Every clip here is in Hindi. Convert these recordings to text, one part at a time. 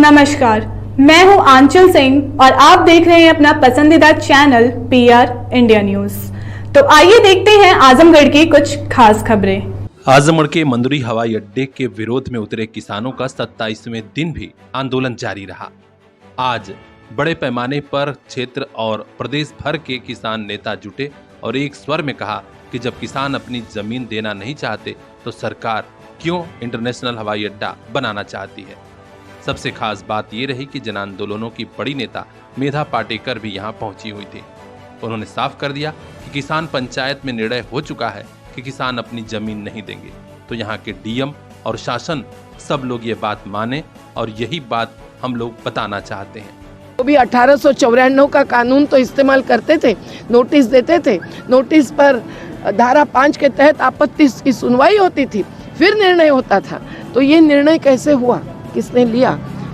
नमस्कार, मैं हूं आंचल सिंह और आप देख रहे हैं अपना पसंदीदा चैनल PR इंडिया न्यूज। तो आइए देखते हैं आजमगढ़ की कुछ खास खबरें। आजमगढ़ के मंदुरी हवाई अड्डे के विरोध में उतरे किसानों का 27वें दिन भी आंदोलन जारी रहा। आज बड़े पैमाने पर क्षेत्र और प्रदेश भर के किसान नेता जुटे और एक स्वर में कहा कि जब किसान अपनी जमीन देना नहीं चाहते तो सरकार क्यों इंटरनेशनल हवाई अड्डा बनाना चाहती है। सबसे खास बात ये रही कि जन आंदोलनों की बड़ी नेता मेधा पाटेकर भी यहाँ पहुंची हुई थी। उन्होंने साफ कर दिया कि किसान पंचायत में निर्णय हो चुका है कि किसान अपनी जमीन नहीं देंगे, तो यहाँ के DM और शासन सब लोग ये बात माने और यही बात हम लोग बताना चाहते हैं। वो भी 1894 का कानून तो इस्तेमाल करते थे, नोटिस देते थे, नोटिस पर धारा 5 के तहत आपत्ति की सुनवाई होती थी, फिर निर्णय होता था। तो ये निर्णय कैसे हुआ, किसने लिया,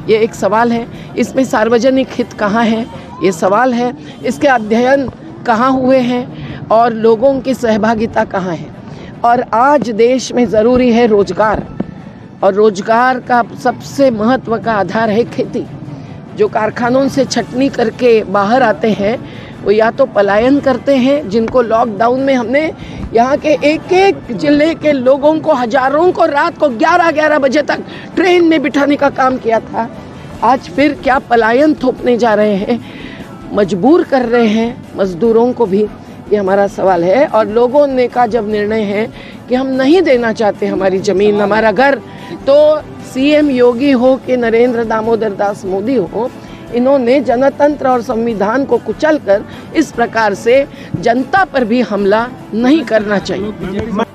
ये एक सवाल है। इसमें सार्वजनिक हित कहाँ है, ये सवाल है। इसके अध्ययन कहाँ हुए हैं और लोगों की सहभागिता कहाँ है। और आज देश में ज़रूरी है रोजगार, और रोजगार का सबसे महत्व का आधार है खेती। जो कारखानों से छटनी करके बाहर आते हैं वो या तो पलायन करते हैं, जिनको लॉकडाउन में हमने यहाँ के एक एक जिले के लोगों को, हजारों को रात को 11-11 बजे तक ट्रेन में बिठाने का काम किया था। आज फिर क्या पलायन थोपने जा रहे हैं, मजबूर कर रहे हैं मजदूरों को भी, ये हमारा सवाल है। और लोगों ने का जब निर्णय है कि हम नहीं देना चाहते हमारी ज़मीन, हमारा घर, तो CM योगी हो कि नरेंद्र दामोदर दास मोदी हो, इन्होंने जनतंत्र और संविधान को कुचलकर इस प्रकार से जनता पर भी हमला नहीं करना चाहिए।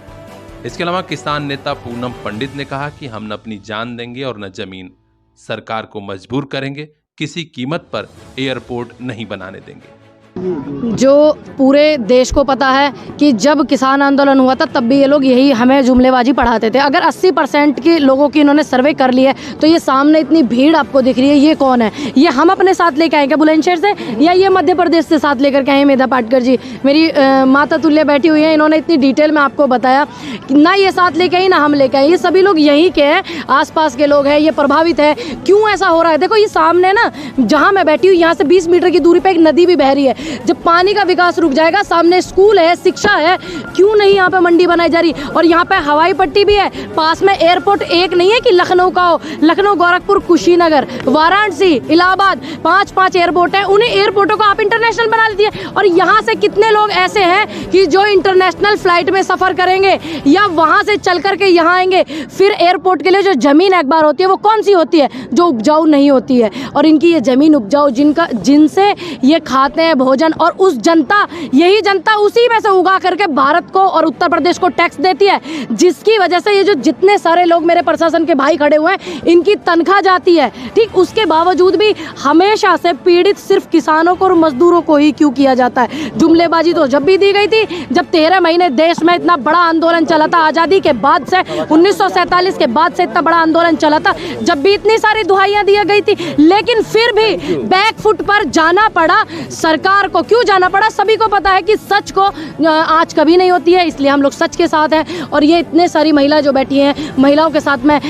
इसके अलावा किसान नेता पूनम पंडित ने कहा कि हम न अपनी जान देंगे और न जमीन, सरकार को मजबूर करेंगे, किसी कीमत पर एयरपोर्ट नहीं बनाने देंगे। जो पूरे देश को पता है कि जब किसान आंदोलन हुआ था तब भी ये लोग यही हमें जुमलेबाजी पढ़ाते थे। अगर 80% के लोगों की इन्होंने सर्वे कर लिया है तो ये सामने इतनी भीड़ आपको दिख रही है, ये कौन है? ये हम अपने साथ लेके आए क्या बुलंदशहर से, या ये मध्य प्रदेश से साथ लेकर के आए? मेधा पाटकर जी मेरी माता तुल्य बैठी हुई है, इन्होंने इतनी डिटेल में आपको बताया कि ना ये साथ लेके आई ना हम लेके आए, ये सभी लोग यहीं के हैं, आसपास के लोग हैं, ये प्रभावित है। क्यों ऐसा हो रहा है? देखो ये सामने ना जहाँ मैं बैठी हूँ यहाँ से 20 मीटर की दूरी पर एक नदी भी बह रही है। जब पानी का विकास रुक जाएगा, सामने स्कूल है, शिक्षा है, क्यों नहीं यहाँ पे मंडी बनाई जा रही? और यहाँ पे हवाई पट्टी भी है, पास में एयरपोर्ट एक नहीं है कि लखनऊ का हो, लखनऊ, गोरखपुर, कुशीनगर, वाराणसी, इलाहाबाद, 5 एयरपोर्ट है। उन्हें एयरपोर्टों को आप इंटरनेशनल बना लीजिए। और यहाँ से कितने लोग ऐसे हैं कि जो इंटरनेशनल फ्लाइट में सफर करेंगे या वहाँ से चल करके यहाँ आएंगे? फिर एयरपोर्ट के लिए जो जमीन एक बार होती है वो कौन सी होती है? जो उपजाऊ नहीं होती है। और इनकी ये जमीन उपजाऊ, जिनसे ये खाते हैं भोजन, और उस जनता, यही जनता उसी में से उगा करके भारत को और उत्तर प्रदेश को टैक्स देती है, जिसकी वजह से ये जो जितने सारे लोग मेरे प्रशासन के भाई खड़े हुए हैं इनकी तनख्वाह जाती है। ठीक, उसके बावजूद भी हमेशा से पीड़ित सिर्फ किसानों को और मजदूरों को ही क्यों किया जाता है? जुमलेबाजी तो जब भी दी गई थी, जब 13 महीने देश में इतना बड़ा आंदोलन चला था, आज़ादी के बाद से 1947 के बाद से इतना बड़ा आंदोलन चला था, जब भी इतनी सारी दुहाइयाँ दी गई थी, लेकिन फिर भी बैकफुट पर जाना पड़ा। सरकार को क्यों जाना पड़ा? सभी को पता है कि सच को आज कभी नहीं होती है, इसलिए हम लोग सच के साथ हैं। और ये इतने सारी महिला जो बैठी हैं, महिलाओं के साथ में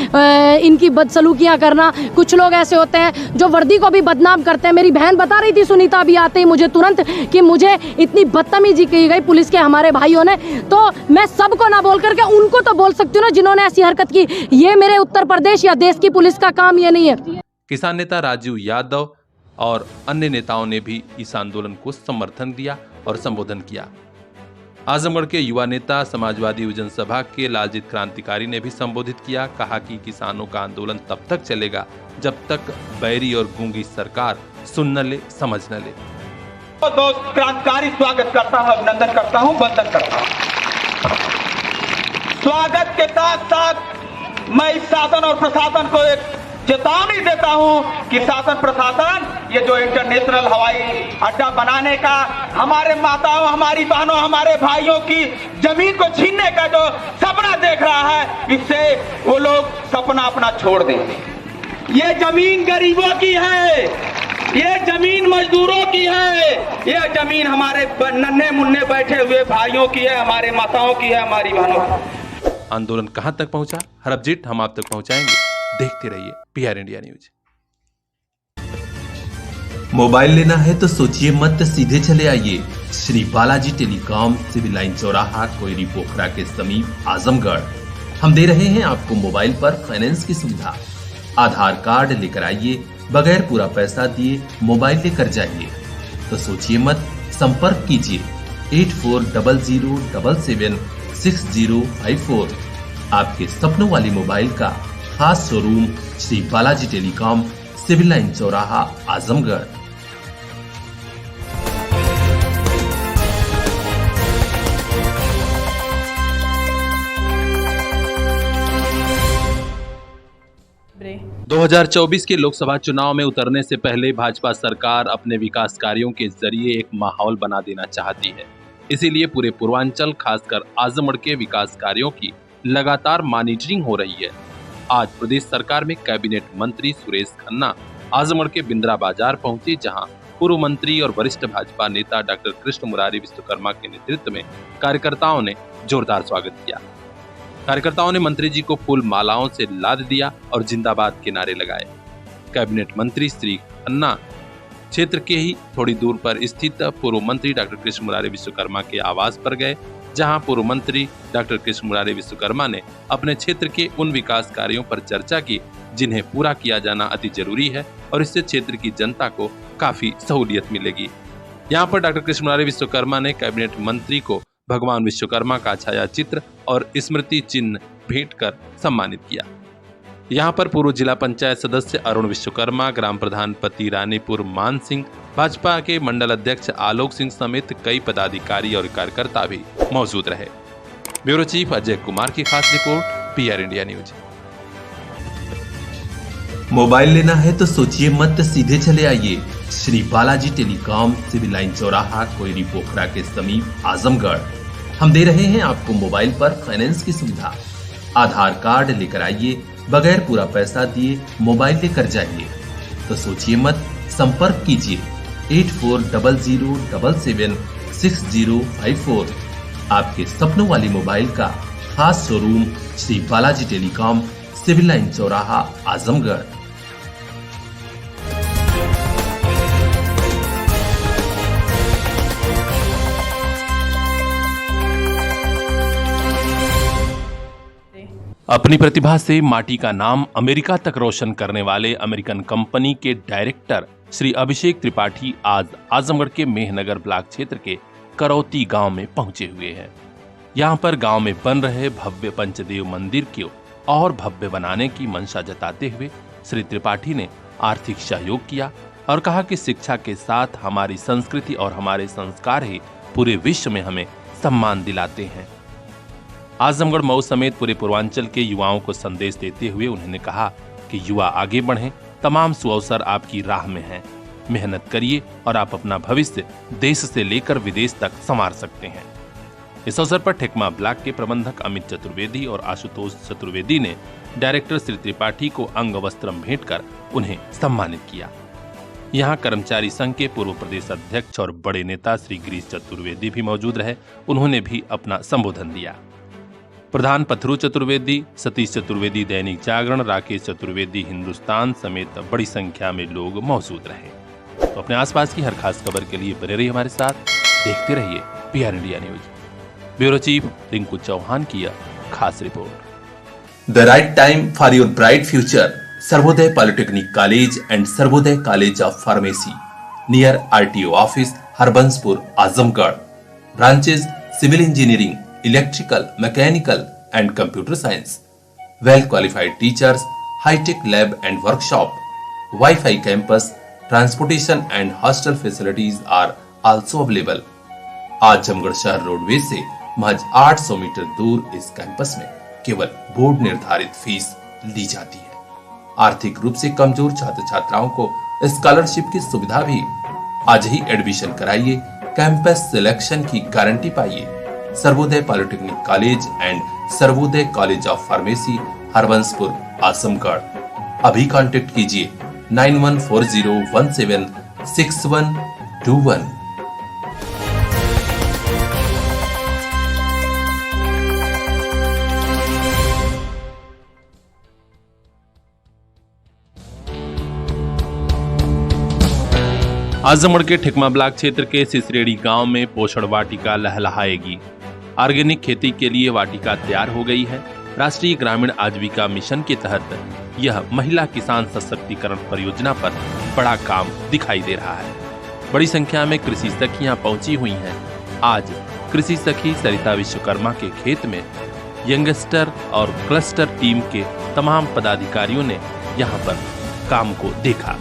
इनकी बदसलूकियां करना, कुछ लोग ऐसे होते हैं जो वर्दी को भी बदनाम करते हैं। मेरी बहन बता रही थी सुनीता अभी आते ही मुझे तुरंत कि मुझे इतनी बदतमीजी की गई पुलिस के हमारे भाइयों ने। तो मैं सबको ना बोल करके उनको तो बोल सकती हूँ ना जिन्होंने ऐसी हरकत की। ये मेरे उत्तर प्रदेश या देश की पुलिस का काम ये नहीं है। किसान नेता राजू यादव और अन्य नेताओं ने भी इस आंदोलन को समर्थन दिया और संबोधन किया। आजमगढ़ के युवा नेता समाजवादी युवजन सभा के लालजीत क्रांतिकारी ने भी संबोधित किया। कहा कि किसानों का आंदोलन तब तक चलेगा जब तक बैरी और गूंगी सरकार सुन न ले, समझ न ले। तो क्रांतिकारी स्वागत करता हूं, अभिनंदन करता हूं, वंदन करता हूं। स्वागत के साथ साथ मैं इस शासन और प्रशासन को एक चेतावनी देता हूं कि शासन प्रशासन ये जो इंटरनेशनल हवाई अड्डा बनाने का हमारे माताओं, हमारी बहनों, हमारे भाइयों की जमीन को छीनने का जो सपना देख रहा है, इससे वो लोग सपना अपना छोड़ दें। ये जमीन गरीबों की है, ये जमीन मजदूरों की है, ये जमीन हमारे नन्हे मुन्ने बैठे हुए भाइयों की है, हमारे माताओं की है, हमारी बहनों की। आंदोलन कहां तक पहुंचा, हर अपडेट हम आप तक पहुंचाएंगे। देखते रहिए PR इंडिया न्यूज। मोबाइल लेना है तो सोचिए मत, सीधे चले आइए Shri Balaji telecom, civil line चौराहा, कोयरी पोखरा के समीप, आजमगढ़। हम दे रहे हैं आपको मोबाइल पर फाइनेंस की सुविधा। आधार कार्ड लेकर आइए, बगैर पूरा पैसा दिए मोबाइल लेकर जाइए। तो सोचिए मत, संपर्क कीजिए 8400776054। आपके सपनों वाली मोबाइल का खास showroom Shri Balaji telecom, civil line चौराहा, आजमगढ़। ब्रे 2024 के लोकसभा चुनाव में उतरने से पहले भाजपा सरकार अपने विकास कार्यों के जरिए एक माहौल बना देना चाहती है। इसीलिए पूरे पूर्वांचल, खासकर आजमगढ़ के विकास कार्यों की लगातार मॉनिटरिंग हो रही है। आज प्रदेश सरकार में कैबिनेट मंत्री सुरेश खन्ना आजमगढ़ के बिंद्रा बाजार पहुंचे, जहां पूर्व मंत्री और वरिष्ठ भाजपा नेता डॉक्टर कृष्ण मुरारी विश्वकर्मा के नेतृत्व में कार्यकर्ताओं ने जोरदार स्वागत किया। कार्यकर्ताओं ने मंत्री जी को फूल मालाओं से लाद दिया और जिंदाबाद के नारे लगाए। कैबिनेट मंत्री श्री खन्ना क्षेत्र के ही थोड़ी दूर पर स्थित पूर्व मंत्री डॉक्टर कृष्ण मुरारी विश्वकर्मा के आवास पर गए, जहां पूर्व मंत्री डॉक्टर कृष्ण मुरारी विश्वकर्मा ने अपने क्षेत्र के उन विकास कार्यों पर चर्चा की जिन्हें पूरा किया जाना अति जरूरी है और इससे क्षेत्र की जनता को काफी सहूलियत मिलेगी। यहाँ पर डॉक्टर कृष्ण मुरारी विश्वकर्मा ने कैबिनेट मंत्री को भगवान विश्वकर्मा का छाया चित्र और स्मृति चिन्ह भेंट कर सम्मानित किया। यहाँ पर पूर्व जिला पंचायत सदस्य अरुण विश्वकर्मा, ग्राम प्रधान पति रानीपुर मान सिंह, भाजपा के मंडल अध्यक्ष आलोक सिंह समेत कई पदाधिकारी और कार्यकर्ता भी मौजूद रहे। ब्यूरो चीफ अजय कुमार की खास report, PR India news. Mobile लेना है तो सोचिए मत, सीधे चले आइए Shri Balaji telecom, civil line चौराहा, कोयरी पोखरा के समीप, आजमगढ़। हम दे रहे हैं आपको मोबाइल पर फाइनेंस की सुविधा। आधार कार्ड लेकर आइए, बगैर पूरा पैसा दिए मोबाइल लेकर जाइए। तो सोचिए मत, संपर्क कीजिए 8400776054। आपके सपनों वाली मोबाइल का खास showroom Shri Balaji telecom, civil line चौराहा, आजमगढ़। अपनी प्रतिभा से माटी का नाम अमेरिका तक रोशन करने वाले अमेरिकन कंपनी के डायरेक्टर श्री अभिषेक त्रिपाठी आज आजमगढ़ के मेहनगर ब्लॉक क्षेत्र के करौती गांव में पहुंचे हुए हैं। यहां पर गांव में बन रहे भव्य पंचदेव मंदिर को और भव्य बनाने की मंशा जताते हुए श्री त्रिपाठी ने आर्थिक सहयोग किया और कहा कि शिक्षा के साथ हमारी संस्कृति और हमारे संस्कार ही पूरे विश्व में हमें सम्मान दिलाते हैं। आजमगढ़, मऊ समेत पूरे पूर्वांचल के युवाओं को संदेश देते हुए उन्होंने कहा कि युवा आगे बढ़ें, तमाम सुअवसर आपकी राह में हैं। मेहनत करिए और आप अपना भविष्य देश से लेकर विदेश तक संवार सकते हैं। इस अवसर पर ठेकमा ब्लॉक के प्रबंधक अमित चतुर्वेदी और आशुतोष चतुर्वेदी ने डायरेक्टर श्री त्रिपाठी को अंग वस्त्रम भेंट कर उन्हें सम्मानित किया। यहाँ कर्मचारी संघ के पूर्व प्रदेश अध्यक्ष और बड़े नेता श्री गिरीश चतुर्वेदी भी मौजूद रहे। उन्होंने भी अपना संबोधन दिया। प्रधान पथरू चतुर्वेदी, सतीश चतुर्वेदी दैनिक जागरण, राकेश चतुर्वेदी हिंदुस्तान समेत बड़ी संख्या में लोग मौजूद रहे। तो अपने आसपास की हर खास खबर के लिए बने रहिए हमारे साथ, देखते रहिए PR India news. Bureau chief Rinku Chauhan की खास रिपोर्ट। The right time for your bright future, Sarvodaya polytechnic college and Sarvodaya college of pharmacy near RTO office, Harbanspur, Azamgarh. Branches civil engineering, electrical, mechanical and computer science. Well qualified teachers, high-tech lab and workshop, Wi-Fi campus, transportation and hostel facilities are also available. Azamgarh शहर रोडवेज से महज 800 मीटर दूर इस कैंपस में केवल बोर्ड निर्धारित फीस ली जाती है। आर्थिक रूप से कमजोर छात्र छात्राओं को स्कॉलरशिप की सुविधा भी। आज ही एडमिशन कराइए, कैंपस सिलेक्शन की गारंटी पाइए। Sarvodaya polytechnic college and Sarvodaya college of pharmacy, Harbanspur, Azamgarh. अभी कांटेक्ट कीजिए 9140176121। आजमगढ़ के ठिकमा ब्लॉक क्षेत्र के सिसरेड़ी गांव में पोषण वाटिका लहलहाएगी। ऑर्गेनिक खेती के लिए वाटिका तैयार हो गई है। राष्ट्रीय ग्रामीण आजीविका मिशन के तहत यह महिला किसान सशक्तिकरण परियोजना पर बड़ा काम दिखाई दे रहा है। बड़ी संख्या में कृषि सखियां पहुंची हुई हैं। आज कृषि सखी सरिता विश्वकर्मा के खेत में यंगस्टर और क्लस्टर टीम के तमाम पदाधिकारियों ने यहां पर काम को देखा।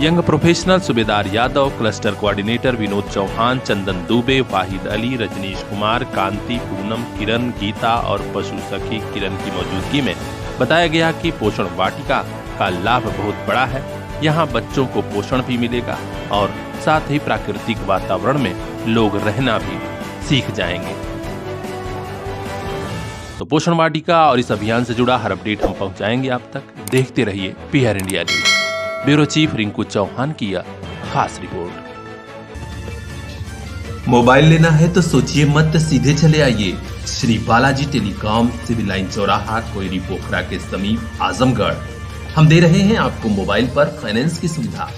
यंग प्रोफेशनल सूबेदार यादव, क्लस्टर कोऑर्डिनेटर विनोद चौहान, चंदन दुबे, वाहिद अली, रजनीश कुमार, कांति, पूनम, किरण, गीता और पशु सखी किरण की मौजूदगी में बताया गया कि पोषण वाटिका का लाभ बहुत बड़ा है। यहाँ बच्चों को पोषण भी मिलेगा और साथ ही प्राकृतिक वातावरण में लोग रहना भी सीख जाएंगे। तो पोषण वाटिका और इस अभियान से जुड़ा हर अपडेट हम पहुंचाएंगे आप तक। देखते रहिए PR India news. Bureau chief Rinku Chauhan की यह खास रिपोर्ट। मोबाइल लेना है तो सोचिए मत, सीधे चले आइए Shri Balaji telecom, civil line चौराहा, कोयरी पोखरा के समीप, आजमगढ़। हम दे रहे हैं आपको मोबाइल पर फाइनेंस की सुविधा।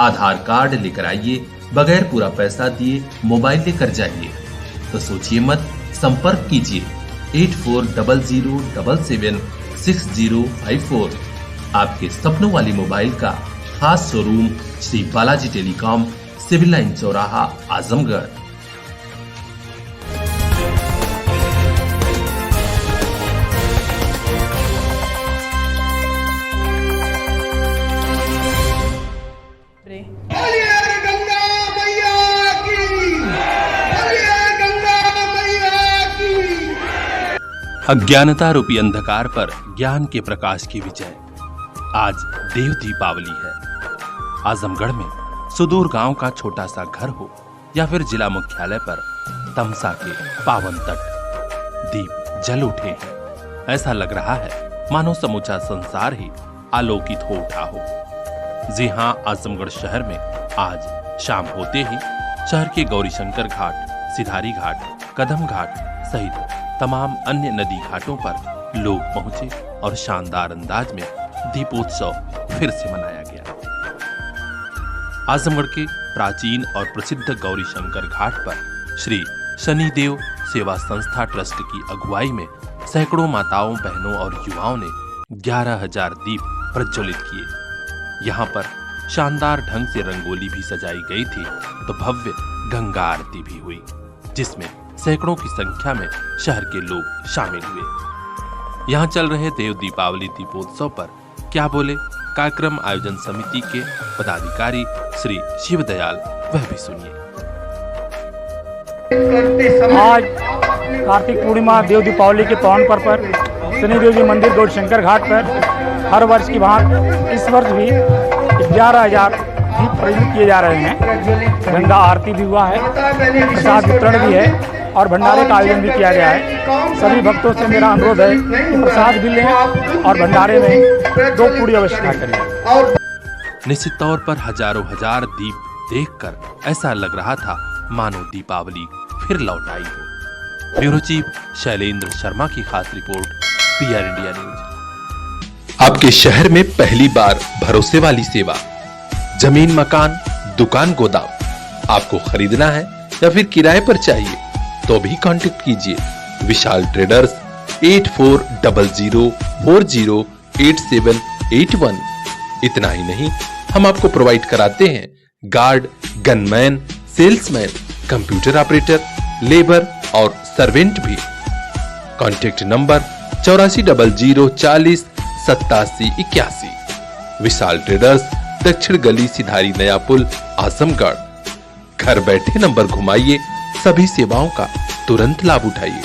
आधार कार्ड लेकर आइए, बगैर पूरा पैसा दिए मोबाइल लेकर जाइए। तो सोचिए मत, संपर्क कीजिए 8400776054। आपके सपनों वाली मोबाइल का खास showroom Shri Balaji telecom, civil line चौराहा, आजमगढ़। अज्ञानता रूपी अंधकार पर ज्ञान के प्रकाश की विजय। आज देव दीपावली है। आजमगढ़ में सुदूर गांव का छोटा सा घर हो या फिर जिला मुख्यालय पर तमसा के पावन तट, दीप जल उठे हैं। ऐसा लग रहा है मानो समूचा संसार ही आलोकित हो उठा हो। जी हां, आजमगढ़ शहर में आज शाम होते ही शहर के गौरीशंकर घाट, सिधारी घाट, कदम घाट सहित तमाम अन्य नदी घाटों पर लोग पहुंचे और शानदार अंदाज में दीपोत्सव फिर से मनाया गया। आजमगढ़ के प्राचीन और प्रसिद्ध गौरीशंकर घाट पर श्री शनिदेव सेवा संस्था ट्रस्ट की अगुवाई में सैकड़ों माताओं, बहनों और युवाओं ने 11,000 दीप प्रज्वलित किए। यहाँ पर शानदार ढंग से रंगोली भी सजाई गई थी तो भव्य गंगा आरती भी हुई, जिसमें सैकड़ों की संख्या में शहर के लोग शामिल हुए। यहाँ चल रहे देव दीपावली दीपोत्सव पर क्या बोले कार्यक्रम आयोजन समिति के पदाधिकारी श्री शिवदयाल, वह भी सुनिए। आज कार्तिक पूर्णिमा देव दीपावली के पावन पर्व पर शनिदेव जी मंदिर गौरीशंकर घाट पर हर वर्ष की भांति इस वर्ष भी 11,000 दीप प्रज्वलित किए जा रहे हैं। गंगा आरती भी हुआ है, प्रसाद वितरण भी है और भंडारे का आयोजन भी किया गया है। सभी भक्तों से मेरा अनुरोध है कि प्रसाद भी लें और भंडारे में 2 पूरी अवश्य करें। निश्चित तौर पर हजारों हजार दीप देखकर ऐसा लग रहा था मानो दीपावली फिर लौट आई हो। ब्यूरो चीफ शैलेंद्र शर्मा की खास रिपोर्ट, PR इंडिया न्यूज। आपके शहर में पहली बार भरोसे वाली सेवा, जमीन, मकान, दुकान, गोदाम आपको खरीदना है या फिर किराए पर चाहिए तो भी कांटेक्ट कीजिए विशाल ट्रेडर्स 8400408781। इतना ही नहीं, हम आपको प्रोवाइड कराते हैं guard, gunman, salesman, computer operator, labour और सर्वेंट भी। Contact number 8400408781। विशाल ट्रेडर्स, दक्षिण गली, सिधारी, नया पुल, आजमगढ़। घर बैठे नंबर घुमाइए, सभी सेवाओं का तुरंत लाभ उठाइए।